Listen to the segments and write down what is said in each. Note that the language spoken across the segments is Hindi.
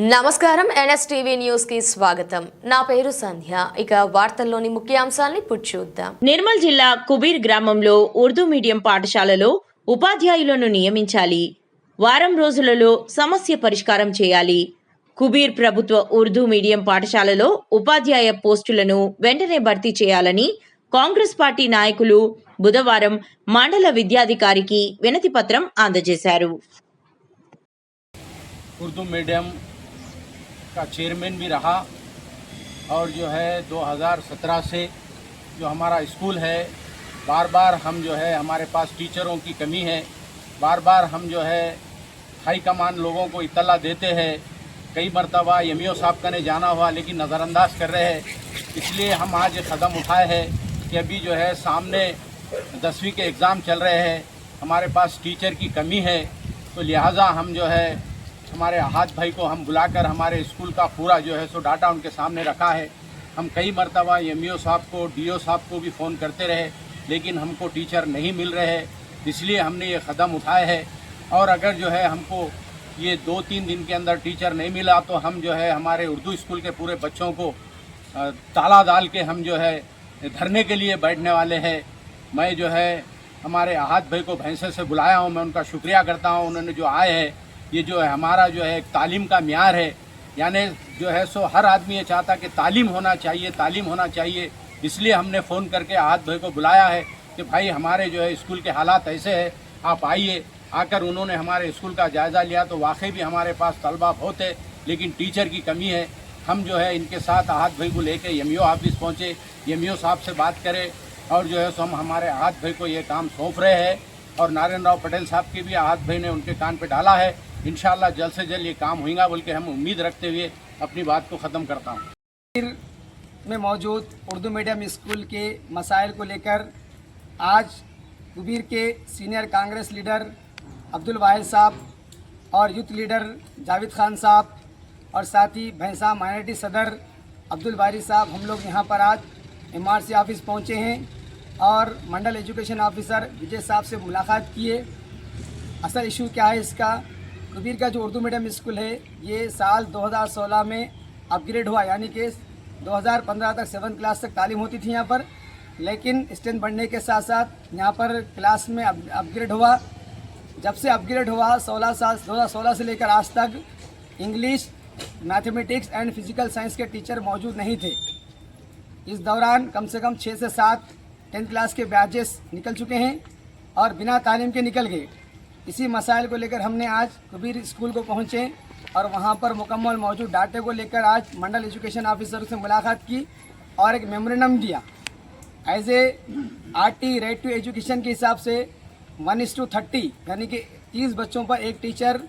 నమస్కారం ఎన్ఎస్టీవీ న్యూస్ కి స్వాగతం. నా పేరు సంధ్య. ఇక వార్తల్లోని ముఖ్యాంశాలను ఇప్పుడు చూద్దాం. నిర్మల్ జిల్లా కుబీర్ గ్రామంలో ఉర్దూ మీడియం పాఠశాలలో ఉపాధ్యాయులను నియమించాలి. వారం రోజులలో సమస్య పరిష్కారం చేయాలి. కుబీర్ ప్రభుత్వ ఉర్దూ మీడియం పాఠశాలలో ఉపాధ్యాయ పోస్టులను వెంటనే భర్తీ చేయాలని కాంగ్రెస్ పార్టీ నాయకులు బుధవారం మండల విద్యాధికారికి వినతి పత్రం అందజేశారు. उर्दू मीडियम का चेयरमैन भी रहा और जो है 2017 से जो हमारा स्कूल है बार बार हम जो है हमारे पास टीचरों की कमी है, बार बार हम जो है हाई कमान लोगों को इत्तला देते हैं. कई मरतबा एमईओ साहब का ने जाना हुआ लेकिन नज़रअंदाज कर रहे हैं. इसलिए हम आज कदम उठाए हैं कि अभी जो है सामने 10वीं के एग्ज़ाम चल रहे हैं, हमारे पास टीचर की कमी है, तो लिहाजा हम जो है हमारे अहाद भाई को हम बुलाकर हमारे स्कूल का पूरा जो है सो डाटा उनके सामने रखा है. हम कई मरतबा एमईओ साहब को डीओ साहब को भी फ़ोन करते रहे लेकिन हमको टीचर नहीं मिल रहे, इसलिए हमने ये कदम उठाए है. और अगर जो है हमको ये 2-3 दिन के अंदर टीचर नहीं मिला तो हम जो है हमारे उर्दू स्कूल के पूरे बच्चों को ताला डाल के हम जो है धरने के लिए बैठने वाले हैं. मैं जो है हमारे अहाद भाई को भैंसे से बुलाया हूँ, मैं उनका शुक्रिया करता हूँ. उन्होंने जो आए हैं ये जो है हमारा जो है एक तालीम का म्यार है, यानी जो है सो हर आदमी ये चाहता कि तालीम होना चाहिए. इसलिए हमने फ़ोन करके अहाद भाई को बुलाया है कि भाई हमारे जो है स्कूल के हालात ऐसे हैं, आप आइए. आकर उन्होंने हमारे स्कूल का जायज़ा लिया तो वाकई भी हमारे पास तलबा बहुत है लेकिन टीचर की कमी है. हम जो है इनके साथ अहाद भाई को लेकर एमईओ ऑफिस पहुँचे, एमईओ साहब से बात करें और जो है सो हम हमारे अहाद भाई को ये काम सौंप रहे हैं. और नारायण राव पटेल साहब की भी अहाद भाई ने उनके कान पे डाला है. इंशाअल्लाह जल्द से जल्द ये काम होगा बोल के हम उम्मीद रखते हुए अपनी बात को ख़त्म करता हूँ. में मौजूद उर्दू मीडियम स्कूल के मसाइल को लेकर आज कुबीर के सीनियर कांग्रेस लीडर अब्दुल वाहिद साहब और यूथ लीडर जावेद खान साहब और साथ ही भैंसा माइनॉरिटी सदर अब्दुल बारी साहब हम लोग यहाँ पर आज एमआरसी ऑफिस पहुँचे हैं और मंडल एजुकेशन ऑफिसर विजय साहब से मुलाकात किए. असल इशू क्या है इसका, कुबीर का जो उर्दू मीडियम स्कूल है ये साल 2016 में अपग्रेड हुआ, यानी कि 2015 तक 7th क्लास तक तालीम होती थी यहाँ पर, लेकिन स्ट्रेंथ बढ़ने के साथ साथ यहाँ पर क्लास में अपग्रेड हुआ. जब से अपग्रेड हुआ 2016 से लेकर आज तक English, mathematics and physical science के टीचर मौजूद नहीं थे. इस दौरान कम से कम 6 से 7 10th क्लास के बैचेस निकल चुके हैं और बिना तालीम के निकल गए. इसी मसाइल को लेकर हमने आज कुबीर स्कूल को पहुँचे और वहाँ पर मुकम्मल मौजूद डाटे को लेकर आज मंडल एजुकेशन ऑफिसर से मुलाकात की और एक मेमोरेंडम दिया. As a RT right to education के हिसाब से 1:30 यानी कि 30 बच्चों पर एक टीचर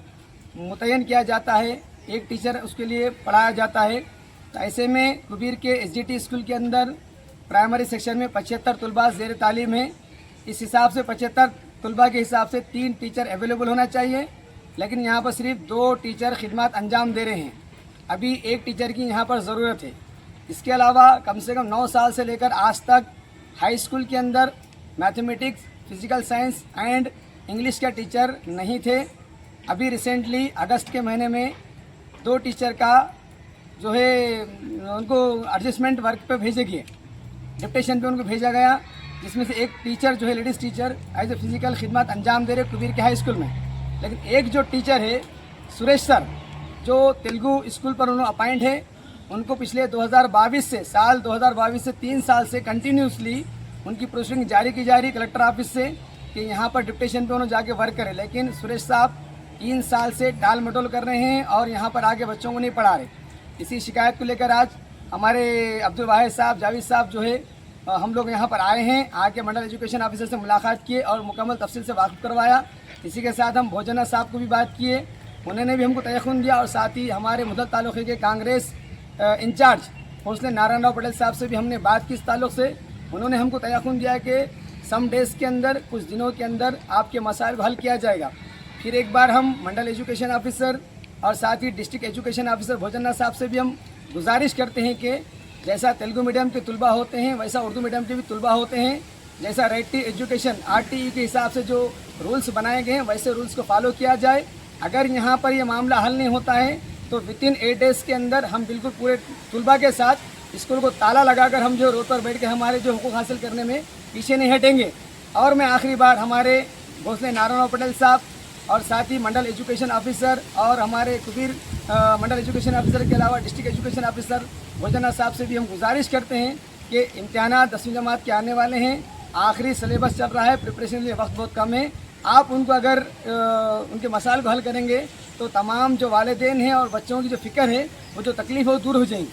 मुतय्यन किया जाता है, एक टीचर उसके लिए पढ़ाया जाता है. तो ऐसे में कुबीर के एसडीटी स्कूल के अंदर प्राइमरी सेक्शन में 75 तलबा ज़ेर तालीम है. इस हिसाब से 75 तलबा के हिसाब से 3 टीचर अवेलेबल होना चाहिए, लेकिन यहाँ पर सिर्फ 2 टीचर खिदमत अंजाम दे रहे हैं. अभी एक टीचर की यहाँ पर ज़रूरत है. इसके अलावा कम से कम 9 साल से लेकर आज तक हाई स्कूल के अंदर mathematics, physical science and English के टीचर नहीं थे. अभी रिसेंटली अगस्त के महीने में 2 टीचर का जो है उनको एडजस्टमेंट वर्क पे भेजे गए, डिप्टेशन पे उनको भेजा गया, जिसमें से एक टीचर जो है ladies teacher as a physical खिदमत अंजाम दे रहे कुबीर के हाई स्कूल में. लेकिन एक जो टीचर है सुरेश सर, जो तेलुगु स्कूल पर उन्होंने अपॉइंट है, उनको पिछले 2022 से साल 2022 से 3 साल से कंटिन्यूसली उनकी प्रोसीडिंग जारी की जा रही कलेक्टर ऑफिस से कि यहाँ पर डिप्टेशन पे उन्होंने जाके वर्क करें. लेकिन सुरेश साहब 3 साल से टाल मटोल कर रहे हैं और यहाँ पर आगे बच्चों को नहीं पढ़ा रहे. इसी शिकायत को लेकर आज हमारे अब्दुल वाहिद साहब, जावेद साहब जो है हम लोग यहाँ पर आए हैं, आके मंडल एजुकेशन ऑफिसर से मुलाकात किए और मुकम्मल तफसील से वाकिफ करवाया. इसी के साथ हम भोजना साहब को भी बात किए, उन्होंने भी हमको तयखुन दिया और साथ ही हमारे मुदल तालुके के कांग्रेस इंचार्ज हौसले नारायण राव पटेल साहब से भी हमने बात की इस ताल्लुक़ से. उन्होंने हमको तयखुन दिया कि सम डेज़ के अंदर, कुछ दिनों के अंदर आपके मसाइल को हल किया जाएगा. फिर एक बार हम मंडल एजुकेशन ऑफिसर और साथ ही डिस्ट्रिक्ट एजुकेशन ऑफिसर भोजना साहब से भी हम गुजारिश करते हैं कि जैसा तेलुगु मीडियम के तलबा होते हैं वैसा उर्दू मीडियम के भी तलबा होते हैं. जैसा राइट टू एजुकेशन आरटीई के हिसाब से जो रूल्स बनाए गए हैं वैसे रूल्स को फॉलो किया जाए. अगर यहाँ पर ये मामला हल नहीं होता है तो वितिन 8 डेज़ के अंदर हम बिल्कुल पूरे तुलबा के साथ स्कूल को ताला लगाकर हम जो रोड पर बैठ के हमारे जो हुकूक हासिल करने में पीछे नहीं हटेंगे। और मैं आखिरी बार हमारे घोंसले नारायण पटेल साहब और साथ ही मंडल एजुकेशन ऑफिसर और हमारे कुबीर मंडल एजुकेशन ऑफिसर के अलावा डिस्ट्रिक्ट एजुकेशन ऑफिसर भोजना साहब से भी हम गुजारिश करते हैं कि इम्तिहानात 10वीं जमात के आने वाले हैं, आखिरी सिलेबस चल रहा है, प्रिपरेशन के लिए वक्त बहुत कम है। आप उनको अगर उनके मसाइल को हल करेंगे तो तमाम जो वालिदैन हैं और बच्चों की जो फ़िक्र है, वो जो तकलीफ़ है वो दूर हो जाएंगी।